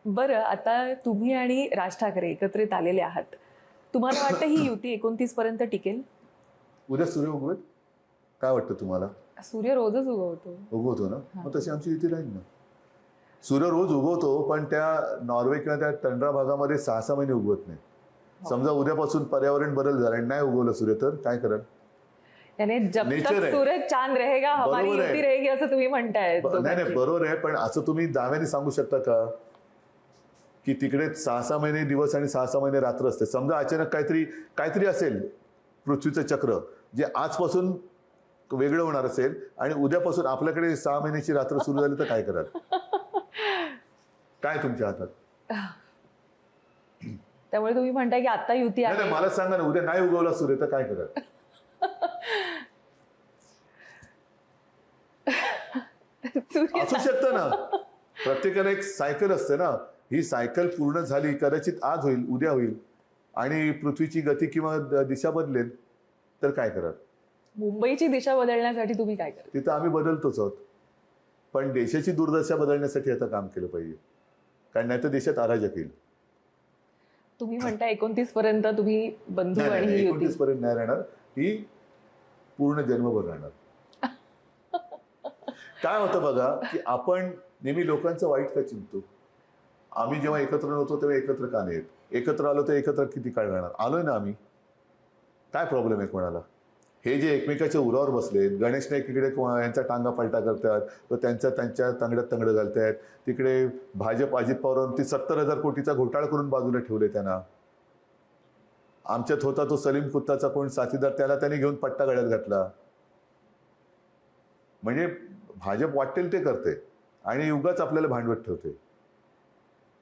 बरं, आता तुम्ही आणि राज ठाकरे एकत्रित आलेले आहात. तुम्हाला वाटतं ही युती 29 पर्यंत टिकेल? उद्या सूर्य उगवेल? काय वाटतं तुम्हाला? सूर्य रोजच उगवतो. उगवतो ना, मग तशी आमची युती राहील ना. सूर्य रोज उगवतो, पण त्या नॉर्वे किंवा त्या टंड्रा भागामध्ये 6-6 महिने उगवत नाही. समजा उद्यापासून पर्यावरण बदल झाला आणि नाही उगवलं सूर्य, तर काय कराल? यानी जब Nature तक आहे. सूरज चांद रहेगा हमारी बरोबर आहे. युती रहेगी असं तुम्ही म्हणताय. नाही, बरोबर आहे, पण असं तुम्ही दाव्याने सांगू शकता का की तिकडे 6-6 महिने दिवस आणि 6-6 महिने रात्र असते? समजा अचानक काहीतरी काहीतरी असेल पृथ्वीचं चक्र जे आजपासून वेगळं होणार असेल आणि उद्यापासून आपल्याकडे 6 महिन्याची रात्र सुरू झाली तर काय कराल? काय तुमच्या हातात? त्यामुळे तुम्ही म्हणताय की आता युती नाही, आहे. मला सांगा ना, उद्या नाही उगवला सूर्य तर काय कराल? असू शकतं ना. प्रत्येकाला एक सायकल असते ना. ही सायकल पूर्ण झाली, कदाचित आज होईल, उद्या होईल आणि पृथ्वीची गती किंवा दिशा बदलेल, तर काय कराल? मुंबईची दिशा बदलण्यासाठी तुम्ही काय कराल? तिथं आम्ही बदलतोच आहोत, पण देशाची दुर्दशा बदलण्यासाठी आता काम केलं पाहिजे, कारण नाही तर देशात अराजक येईल. तुम्ही म्हणता 29 पर्यंत तुम्ही बंधू आणि ही युती 29 पर्यंत नाही राहणार, ही पूर्ण जन्मभर राहणार. काय होतं बघा की आपण नेहमी लोकांचं वाईट का चिंततो? आम्ही जेव्हा एकत्र नव्हतो तेव्हा एकत्र का नाही येत? एकत्र आलो तर एकत्र किती काळ राहणार? आलोय ना आम्ही. काय प्रॉब्लेम आहे कोणाला? हे जे एकमेकाच्या उरावर बसलेत, गणेश नाईक इकडे यांचा टांगा पलटा करतात, तर त्यांच्या तंगड्यात तंगडं घालतायत. तिकडे भाजप अजित पवारांनी 70,000 कोटीचा घोटाळा करून बाजूला ठेवले त्यांना. आमच्यात होता तो सलीम कुत्ताचा कोण साथीदार, त्याला त्यांनी घेऊन पट्टा गळ्यात घातला. म्हणजे भाजप वाटेल ते करते आणि उगाच आपल्याला भांडवत ठेवते.